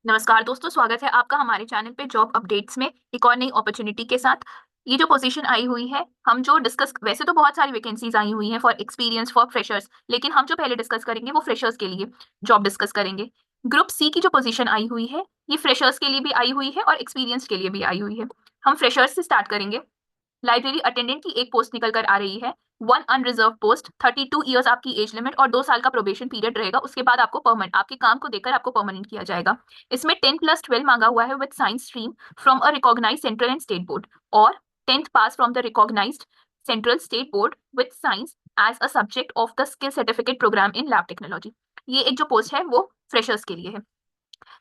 नमस्कार दोस्तों, स्वागत है आपका हमारे चैनल पे जॉब अपडेट्स में एक और नई अपॉर्चुनिटी के साथ। ये जो पोजीशन आई हुई है, हम जो डिस्कस, वैसे तो बहुत सारी वैकेंसीज आई हुई हैं फॉर एक्सपीरियंस फॉर फ्रेशर्स, लेकिन हम जो पहले डिस्कस करेंगे वो फ्रेशर्स के लिए जॉब डिस्कस करेंगे। ग्रुप सी की जो पोजीशन आई हुई है, ये फ्रेशर्स के लिए भी आई हुई है और एक्सपीरियंस के लिए भी आई हुई है। हम फ्रेशर्स से स्टार्ट करेंगे। लाइब्रेरी अटेंडेंट की एक पोस्ट निकल कर आ रही है। वन अनरिजर्व पोस्ट, 32 ईयर्स आपकी एज लिमिट और 2 साल का प्रोबेशन पीरियड रहेगा। उसके बाद आपको परमानेंट, आपके काम को देखकर आपको परमानेंट किया जाएगा। इसमें 10+12 मांगा हुआ है with science stream from a recognised central and state board, और 10th pass from the recognised central state board with science as a subject of the skill certificate programme in lab technology. ये एक जो post है वो freshers के लिए है।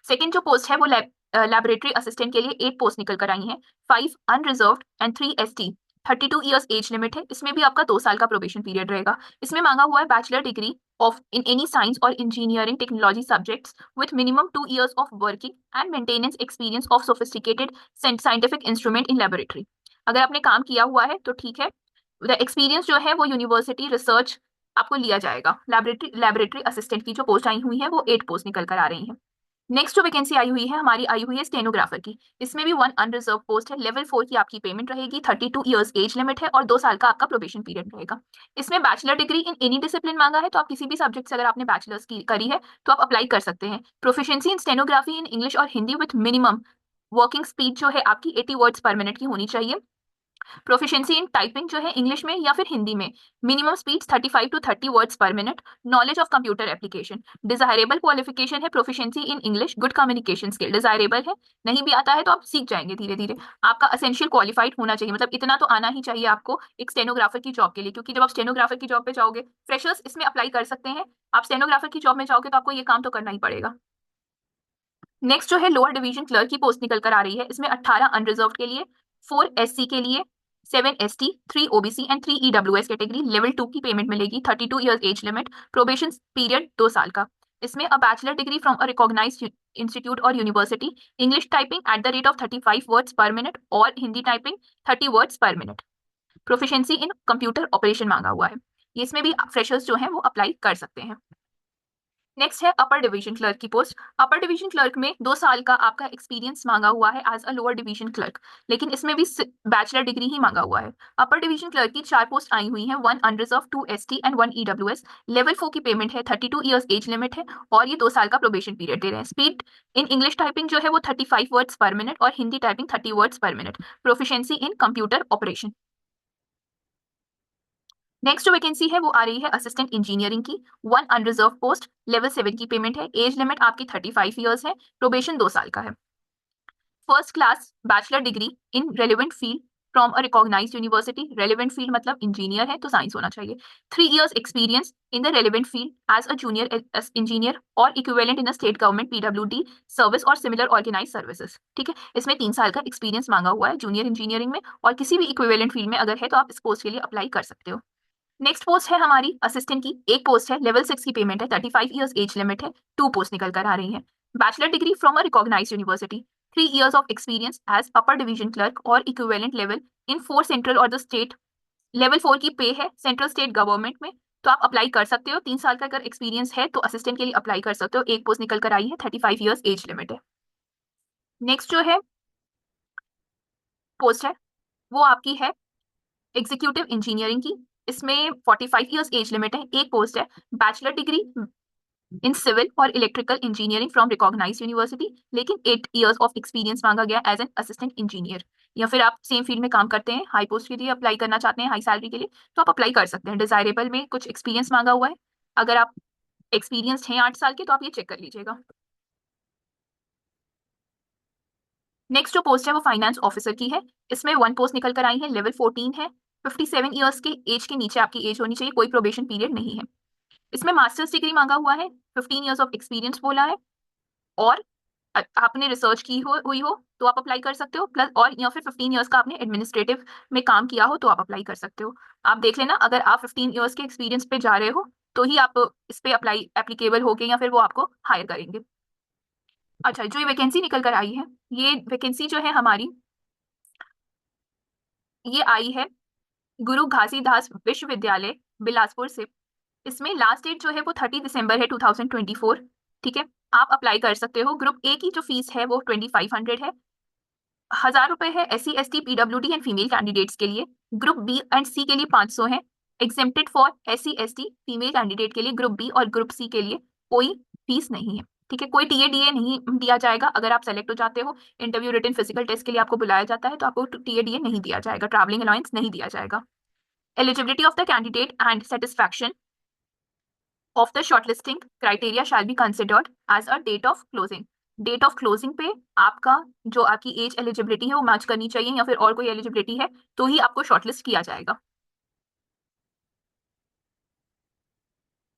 Second जो पोस्ट है वो लैबोरेटरी असिस्टेंट के लिए 8 पोस्ट निकल कर आई हैं। 5 unreserved and 3 ST. 32 years age limit है। इसमें भी आपका 2 साल का प्रोबेशन पीरियड रहेगा। इसमें मांगा हुआ है bachelor degree of in any science or engineering technology subjects with minimum 2 years of working and maintenance experience of sophisticated scientific instrument in laboratory. अगर आपने काम किया हुआ है तो ठीक है। एक्सपीरियंस जो है वो यूनिवर्सिटी रिसर्च आपको लिया जाएगा। लैबोरेटरी असिस्टेंट की जो पोस्ट आई हुई है वो 8 पोस्ट निकल कर आ रही है। नेक्स्ट जो वैकेंसी आई हुई है हमारी, आई हुई है स्टेनोग्राफर की। इसमें भी वन अनरिजर्व पोस्ट है। लेवल 4 की आपकी पेमेंट रहेगी। 32 ईयर्स एज लिमिट है और 2 साल का आपका प्रोबेशन पीरियड रहेगा। इसमें bachelor degree in any discipline मांगा है, तो आप किसी भी सब्जेक्ट से अगर आपने बैचलर्स की करी है तो आप अप्लाई कर सकते हैं। Proficiency in stenography in English और Hindi with minimum working speed जो है आपकी 80 वर्ड्स पर मिनट की होनी चाहिए। प्रोफिशिएंसी इन टाइपिंग जो है इंग्लिश में या फिर हिंदी में, minimum speed 35 to 30 words per minute. Knowledge of computer application. Desirable qualification है proficiency in English, good communication skill desirable है। नहीं भी आता है तो आप सीख जाएंगे धीरे धीरे। आपका असेंशियल क्वालिफाइड होना चाहिए, मतलब इतना तो आना ही चाहिए आपको एक स्टेनोग्राफर की जॉब के लिए, क्योंकि जब आप स्टेनोग्राफर की जॉब पे जाओगे, फ्रेशर्स इसमें अप्लाई कर सकते हैं। आप स्टेनोग्राफर की जॉब में जाओगे तो आपको ये काम तो करना ही पड़ेगा। नेक्स्ट जो है लोअर डिवीजन क्लर्क की पोस्ट निकल कर आ रही है। इसमें 18 अनरिजर्व के लिए, 4 एससी के लिए, 7 ST, 3 OBC and 3 EWS category. Level 2 की पेमेंट मिलेगी। 32 years age limit, probation period 2 साल का। इसमें a bachelor degree from a recognized institute or university, English typing at the rate of 35 words per minute और Hindi typing 30 words per minute. Proficiency in computer operation मांगा हुआ है। इसमें भी freshers जो हैं वो अप्लाई कर सकते हैं। नेक्स्ट है अपर डिवीजन क्लर्क की पोस्ट। अपर डिवीजन क्लर्क में 2 साल का आपका एक्सपीरियंस मांगा हुआ है as a lower division clerk, लेकिन इसमें भी बैचलर डिग्री ही मांगा हुआ है। अपर डिवीजन क्लर्क की 4 पोस्ट आई हुई हैं। 1 unreserved, 2 ST and 1 EWS. Level 4 की पेमेंट है। 32 ईयर्स एज लिमिट है और ये 2 साल का प्रोबेशन पीरियड दे रहे हैं। स्पीड इन इंग्लिश टाइपिंग जो है वो 35 वर्ड्स पर मिनट और Hindi typing 30 words per minute. Proficiency in computer operation. Next जो वैकेंसी है वो आ रही है असिस्टेंट इंजीनियरिंग की। 1 अनरिजर्व पोस्ट, लेवल 7 की पेमेंट है। एज लिमिट आपकी 35 ईयर्स है। प्रोबेशन 2 साल का है। First class bachelor degree in relevant field from a recognised university. Relevant field मतलब इंजीनियर है तो साइंस होना चाहिए। 3 years experience in the relevant field as a junior engineer or equivalent in a state government PWD service or similar organize services. ठीक है, इसमें 3 साल का एक्सपीरियंस मांगा हुआ है जूनियर इंजीनियरिंग में, और किसी भी इक्विवेलेंट फील्ड में अगर है तो आप इस पोस्ट के लिए अप्लाई कर सकते हो। नेक्स्ट पोस्ट है हमारी असिस्टेंट की। एक पोस्ट है। लेवल 6 की पेमेंट है। 35 ईयर्स एज लिमिट है। 2 पोस्ट निकल कर आ रही है। Bachelor degree from a recognised university, 3 years of experience as upper division clerk और इक्विवेलेंट लेवल इन 4 सेंट्रल और द स्टेट। लेवल 4 की पे है सेंट्रल स्टेट गवर्नमेंट में, तो आप अप्लाई कर सकते हो। 3 साल का अगर एक्सपीरियंस है तो असिस्टेंट के लिए अप्लाई कर सकते हो। एक पोस्ट निकल कर आई है। 35 ईयर्स एज लिमिट है। नेक्स्ट जो है पोस्ट है वो आपकी है एग्जीक्यूटिव इंजीनियरिंग की। इसमें 45 ईयर्स एज लिमिट है। एक पोस्ट है। बैचलर डिग्री इन सिविल और electrical engineering from recognised university, लेकिन 8 ईयर्स ऑफ एक्सपीरियंस मांगा गया एज एन असिस्टेंट इंजीनियर। या फिर आप सेम फील्ड में काम करते हैं, हाई पोस्ट के लिए अप्लाई करना चाहते हैं, हाई सैलरी के लिए, तो आप अप्लाई कर सकते हैं। डिजायरेबल में कुछ एक्सपीरियंस मांगा हुआ है। अगर आप एक्सपीरियंस हैं 8 साल के तो आप ये चेक कर लीजिएगा। नेक्स्ट जो पोस्ट है वो फाइनेंस ऑफिसर की है। इसमें 1 पोस्ट निकल कर आई है। लेवल 14 है। 57 ईयर्स के एज के नीचे आपकी एज होनी चाहिए। कोई प्रोबेशन पीरियड नहीं है। इसमें मास्टर्स डिग्री मांगा हुआ है। 15 ईयर्स ऑफ एक्सपीरियंस बोला है, और आपने रिसर्च की हुई हो तो आप अप्लाई कर सकते हो, प्लस और या फिर 15 ईयर्स का आपने एडमिनिस्ट्रेटिव में काम किया हो तो आप अप्लाई कर सकते हो। आप देख लेना, अगर आप 15 ईयर्स के एक्सपीरियंस पे जा रहे हो तो ही आप इस पे अप्लाई एप्लीकेबल होगे या फिर वो आपको हायर करेंगे। अच्छा, जो ये वैकेंसी निकल कर आई है, ये वैकेंसी जो है हमारी, ये आई है गुरु घासीदास विश्वविद्यालय बिलासपुर से। इसमें लास्ट डेट जो है वो 30 दिसंबर है 2024। ठीक है, आप अप्लाई कर सकते हो। ग्रुप ए की जो फीस है वो 2500 है। 1000 रुपए है SC ST PWD and female candidates के लिए। ग्रुप बी एंड सी के लिए 500 है। Exempted for SC ST female candidate के लिए ग्रुप बी और ग्रुप सी के लिए कोई फीस नहीं है। ठीक है, कोई TADA नहीं दिया जाएगा। अगर आप सेलेक्ट हो जाते हो, इंटरव्यू रिटन फिजिकल टेस्ट के लिए आपको बुलाया जाता है, तो आपको TADA नहीं दिया जाएगा, ट्रैवलिंग अलाउंस नहीं दिया जाएगा। Eligibility of the candidate and satisfaction of the shortlisting criteria shall be considered as a date of closing। Date of closing पे आपका जो आपकी एज एलिजिबिलिटी है वो मैच करनी चाहिए, या फिर और कोई एलिजिबिलिटी है तो ही आपको शॉर्टलिस्ट किया जाएगा।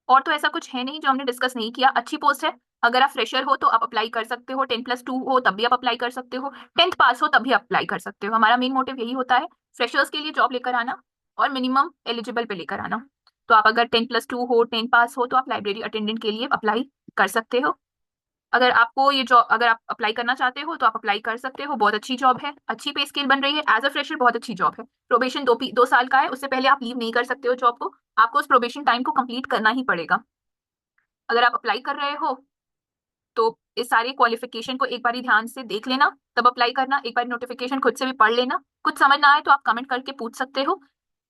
और तो ऐसा कुछ है नहीं जो हमने डिस्कस नहीं किया। अच्छी पोस्ट है। अगर आप फ्रेशर हो तो आप अप्लाई कर सकते हो, 10+2 हो तब भी आप अप्लाई कर सकते हो, 10th पास हो तब भी अप्लाई कर सकते हो। हमारा मेन मोटिव यही होता है, फ्रेशर्स के लिए जॉब लेकर आना और मिनिमम एलिजिबल पे लेकर आना। तो आप अगर 10+2 हो, 10 पास हो, तो आप लाइब्रेरी अटेंडेंट के लिए अप्लाई कर सकते हो। अगर आपको ये जॉब, अगर आप अप्लाई करना चाहते हो तो आप अप्लाई कर सकते हो। बहुत अच्छी जॉब है, अच्छी पे स्केल बन रही है। एज अ फ्रेशर बहुत अच्छी जॉब है। प्रोबेशन 2 साल का है, उससे पहले आप लीव नहीं कर सकते हो जॉब को। आपको उस प्रोबेशन टाइम को कंप्लीट करना ही पड़ेगा। अगर आप अप्लाई कर रहे हो तो इस सारे क्वालिफिकेशन को एक बार ध्यान से देख लेना, तब अप्लाई करना। एक बार नोटिफिकेशन खुद से भी पढ़ लेना। कुछ समझ ना आए तो आप कमेंट करके पूछ सकते हो,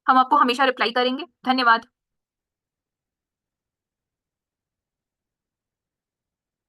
हम आपको हमेशा रिप्लाई करेंगे। धन्यवाद।